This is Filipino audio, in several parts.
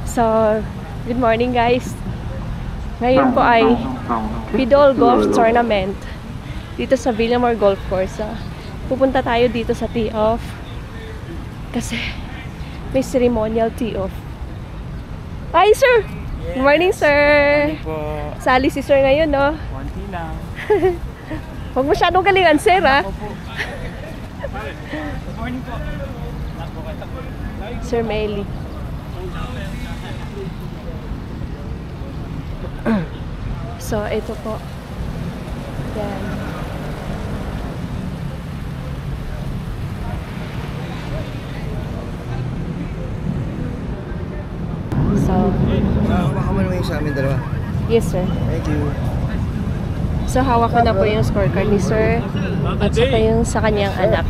So, good morning guys. Ngayon po ay Pidol Golf Tournament dito sa Villamor Golf Course. So, pupunta tayo dito sa tee-off kasi may ceremonial tee-off. Hi sir! Good morning sir! Sali si sir ngayon, no? Konti lang. Huwag masyadong galingan sir, ha? Good morning po. Sir Melly. So, ito po. Yan. So, baka mo naman yung sa amin dalawa. yes sir. Thank you. So, hawak ko na po yung scorecard ni sir at saka yung sa kanyang anak.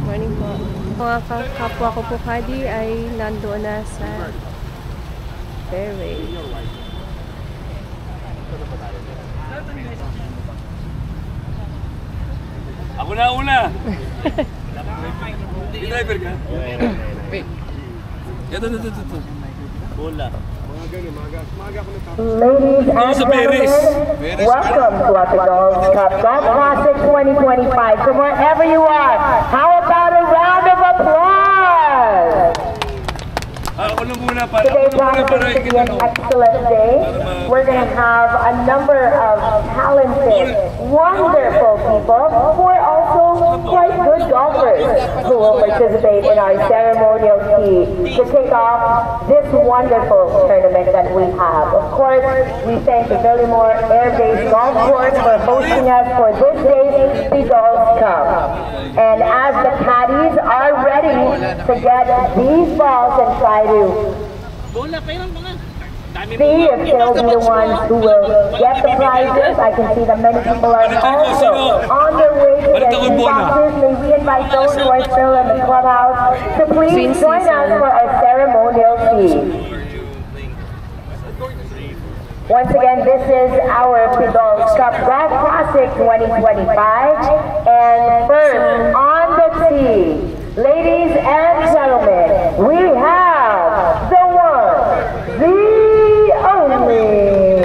Morning po. Mga kapwa ko po kadi ay nandoon na sa fairway. Ako na una. Driver ka? Ito. Bola. Ladies and gentlemen, welcome to our Pidol Cup Golf Classic 2025. From wherever you are, how about a round of applause? Today promises to be an excellent day. We're going to have a number of talented, wonderful people who are also quite good golfers who will participate in our ceremonial tee to kick off this wonderful tournament that we have. Of course, we thank the Villamor Air Base Golf Course for hosting us for this day's Pidol Cup. And as the caddies are ready to get these balls and try to see if they'll be the ones who will get the prizes. I can see that many people are also on their way to get these boxes. May we invite those who are still in the clubhouse to please join us for our ceremonial tee. Once again, this is our Pidol Cup Golf Classic 2025. And first, on the tee, ladies and gentlemen, we have the one, the only,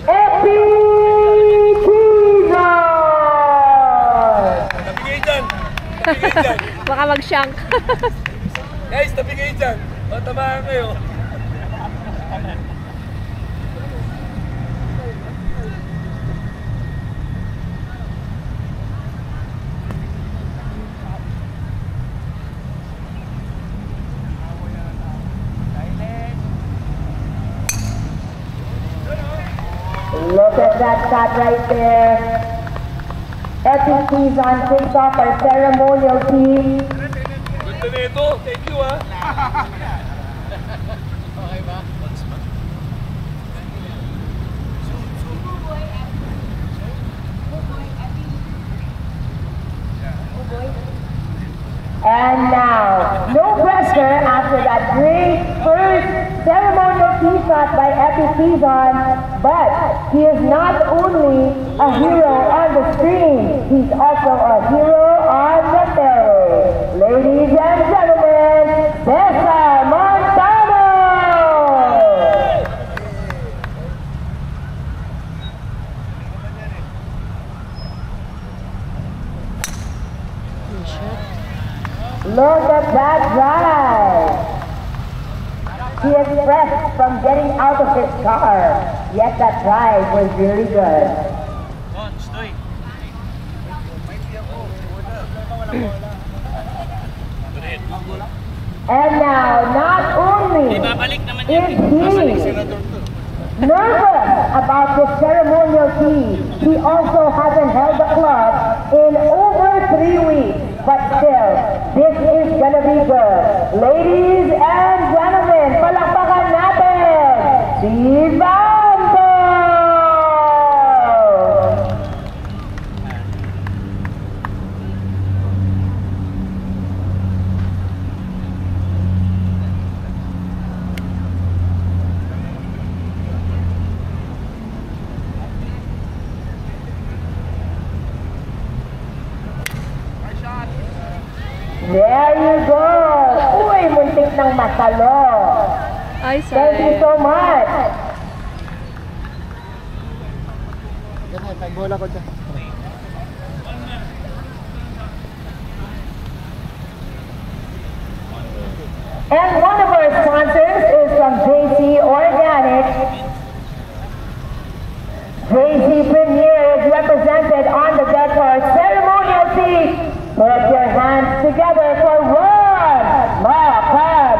Epi Kizon! Baka mag-shank. Guys, tabi kayo dyan. O, tamaan kayo. Look at that shot right there. Epi Kizon kicks off our ceremonial tee. Ganda nito. Thank you, ha. Okay ba? And now, no pressure after that great first ceremonial tee shot by Epi Kizon, but he is not only a hero on the screen, he's also a hero on the fairway. Ladies and gentlemen, Cesar Montano! Look at that drive! He is fresh from getting out of his car, yet that drive was really good. And now, not only is he nervous about the ceremonial tee, he also hasn't held the club in over 3 weeks. But still, this is gonna be good. Ladies and gentlemen, palakpakan natin si Bando! Talo. Ay, Thank you say. so much. Bola ko dyan. And one of our sponsors is from JC Organic. JC Premier is represented on the deck for our ceremonial seat. Put your hands together for Ron Macadangdang.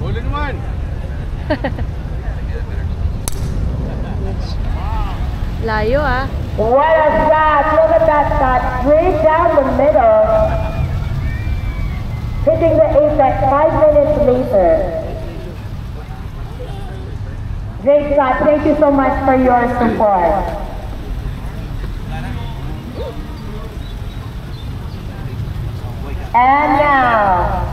Huli naman. Layo ah. What a shot! Look at that shot, straight down the middle. Hitting the apex 5 minutes later. Great shot. Thank you so much for your support. And now,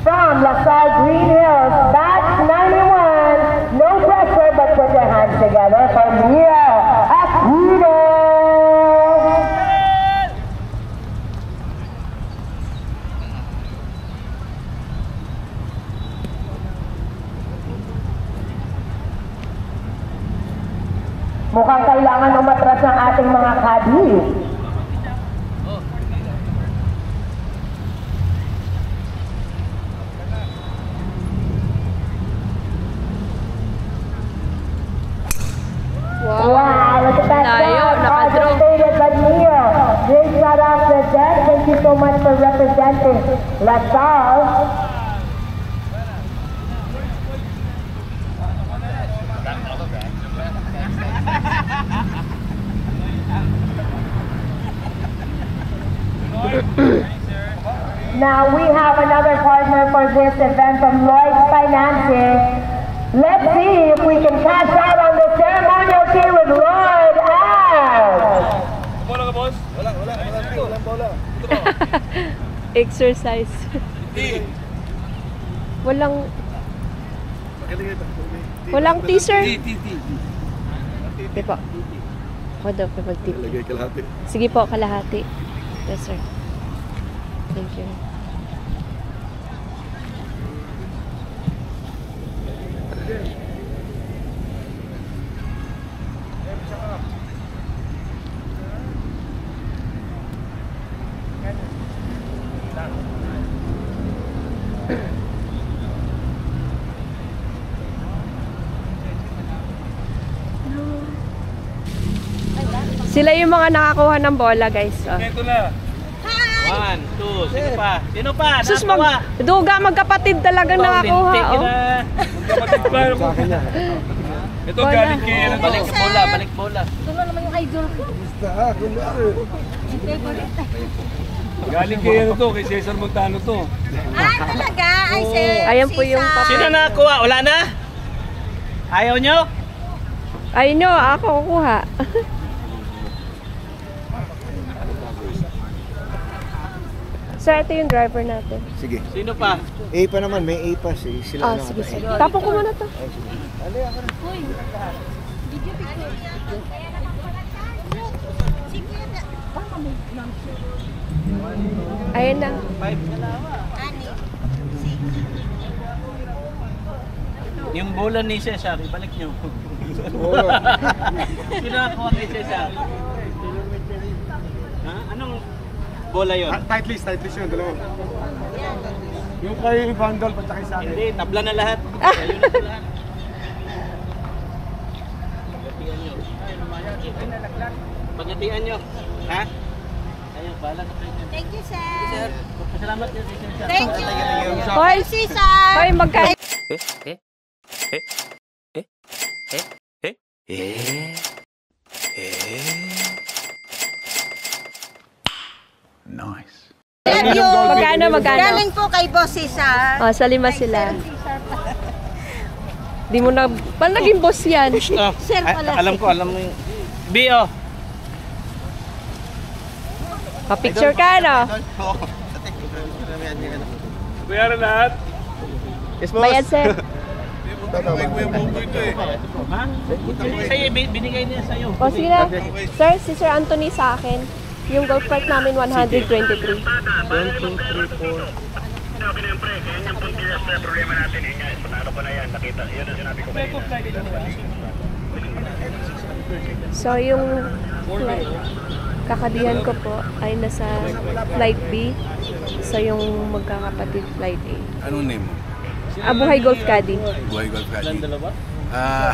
from LaSalle Green Hills, batch 91. No pressure, but put your hands together for Mia Aquino. Mukhang kailangan umatras ng ating mga kadi. Wow, look at that Layo, shot. nakadraw. Devastated by Mia. Great shot off the deck. Thank you so much for representing LaSalle. Now we have another partner for this event from Lloyd's Financing. Let's see if we can cash out on the ceremonial fee with Lloyd Ag. Bola ka, boss? Walang bola. Exercise. Hindi. Walang teaser. Ti. Di po. Ako daw pa mag-tip. Lagay kalahati. Sige po, kalahati. Yes, sir. Thank you. Sila yung mga nakakuha ng bola, guys. Oh. Ito na. 1, 2, sino pa? Sino pa? Sus, Nakakuha. duga magkapatid talagang nakakuha. Lintik Oh. na. Kapatid pa. Sa akin yan. Ito Bola. galing kay ano to. Balik bola, balik bola. Basta kunwari. Galing kay ano to, kay Cesar Montano to. Ah, talaga? Ay, sir. Ayan po yung papel. Sino nakakuha? Wala na? Ayaw nyo? Ay, no, ako kukuha. Sir, ito yung driver natin. Sige. Sino pa? A pa naman, may A pa. Sila lang. Sige, sige. Tapon ko muna to. Ali, ako na. Ayan na. 5 na lang. Yung bola ni Cesar, ibalik nyo. Sino nakakuha kay Cesar? Ha? Anong bola yun? Tight list yun, dalawa. Yung kay Vandal, pa sa akin. Hindi, tabla na lahat. Ayun na lahat. Pagatian nyo. Pagatian nyo. Ha? Ayun, bahala ka kayo. Thank you, sir. Salamat yun si Cesar. Thank you. Hoy, Cesar. hoy, magka... Love you. Magkano, magkano? Galing po kay Boss Cesar. Oh, sa lima sila. Di mo na... Paano naging boss yan? Oh, Sir pala. alam mo yung... B.O. Pa-picture ka, no? Bayaran lahat. Yes, boss. Bayad, sir. Ha? Sa'yo, binigay niya sa'yo. O, sige na. Sir, si Sir Anthony sa akin. Yung golf cart namin 123. 1, 2, 3, 4. So yung flight, kakadihan ko po ay nasa flight B. So yung magkakapatid flight A. Anong name mo? Buhay Golf Caddy. Buhay Golf Caddy.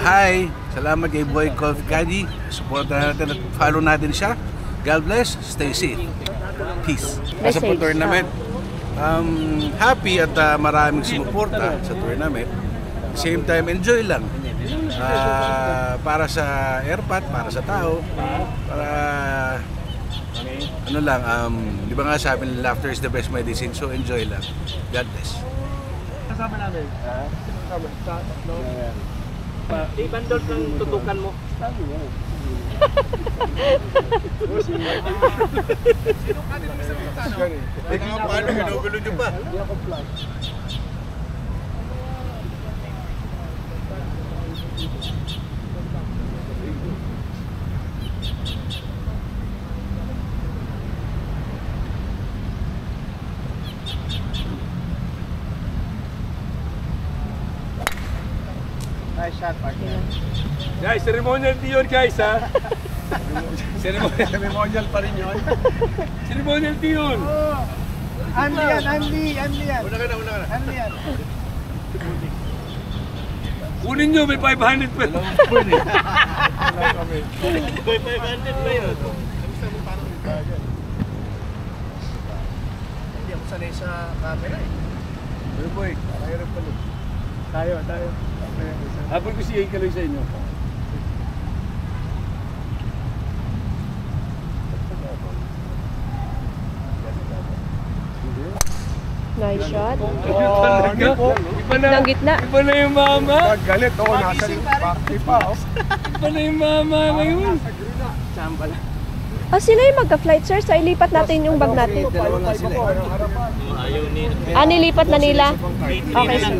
Hi! Salamat kay Buhay Golf Caddy. Supportan natin at follow natin siya. God bless. Stay safe. Peace. Sa po tournament. Happy at maraming sumuporta sa tournament. Same time, enjoy lang. Para sa airpat, para sa tao, para ano lang, di ba nga sabi nila, laughter is the best medicine, so enjoy lang. God bless. Kasama namin. Ibandol ng tutukan mo. Paano, ginugulo nyo pa? Nice shot, partner. Guys, ceremonial tea yun, guys, ha? Ceremonial pa rin yun. Ceremonial tea yun. Anli yan. Una ka na. Anli yan. Kunin nyo, may 500 pa. May 500 ba yun? Hindi ako sanay sa camera eh. Pero boy, nakahirap pa nun. Tayo. Habol ko siya ikaloy sa inyo. Nice shot. Talaga? Iba na, Ng gitna. iba na yung mama. Pag galit, nasa bakti pa. Iba na yung mama ngayon. Sila yung magka-flight, sir. So, ilipat natin yung bag natin. Dalawa lang sila eh. Ayaw ni... Nilipat na nila? Okay, sir.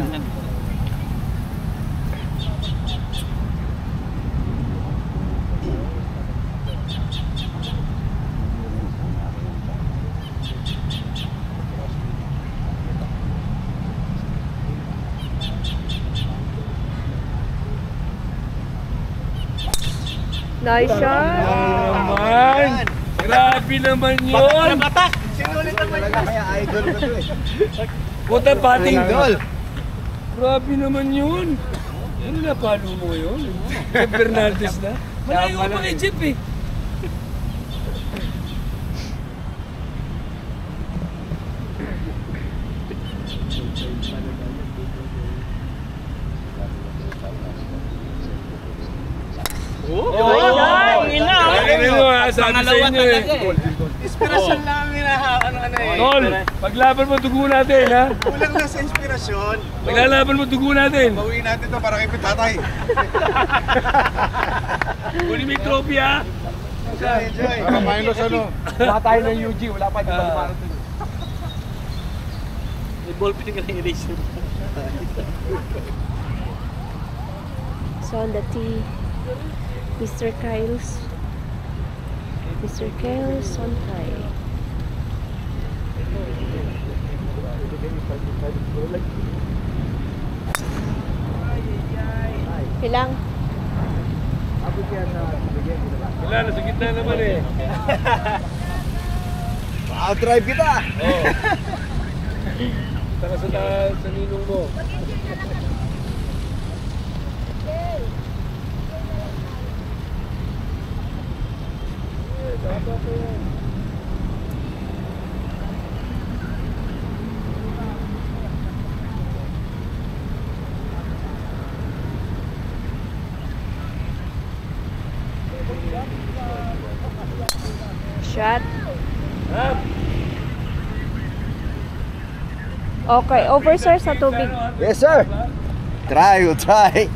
Nice shot. Naman! Grabe naman yun! Sinulit naman talaga, kaya idol ko to eh. Puta pating dol! Grabe naman yun! Ano na palo mo yun? Jeff Bernaldez na? Malayo pa kay Jeff eh! Sabi sa inyo eh. Inspirasyon lang ang ano eh. Tol, paglaban mo dugo natin ha. Kulang na sa inspirasyon. Paglalaban mo dugo natin. Bawiin natin to para kay tatay. Kunin mo yung trophy ha. Enjoy. Minus ano. Wala tayo ng UG. Wala pa di ba marathon. May ball pin ka ng erase. So, on the tee, Mr. Kyle's on tie. Ilang? Wala, nasa gitna naman eh. Out-drive kita. Oo. Saka sa ninong mo. Shot. Okay, over sir sa tubig. Yes, sir. We'll try.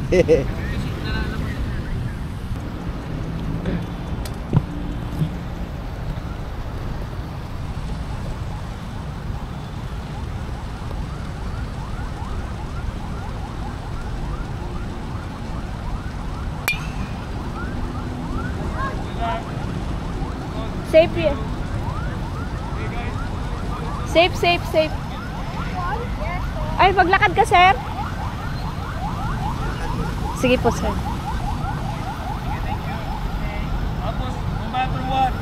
Safe yan. Safe, safe, safe. Ay, maglakad ka, sir. Sige po, sir. Tapos, no matter what.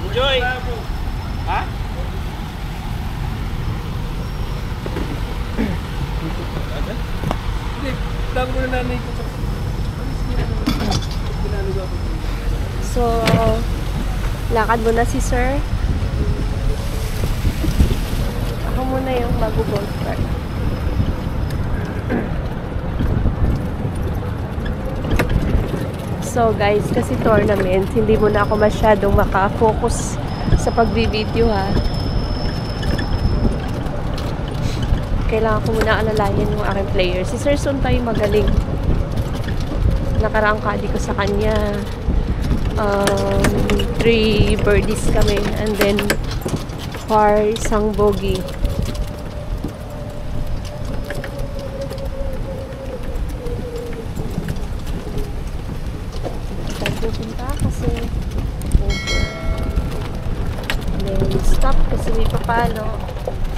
Enjoy! Ha? Hindi, tama mo na nanay ko. So, lakad mo na si sir. Ako muna yung mag-golf cart. So guys, kasi tournament, hindi mo na ako masyadong makafocus sa pagbibideo ha. Kailangan ko muna alalayan yung aking player. Si Sir Suntay magaling. Nakaraang kadi ko sa kanya. 3 birdies kami and then par isang bogey. Pupunta kasi over. And then stop kasi may papalo.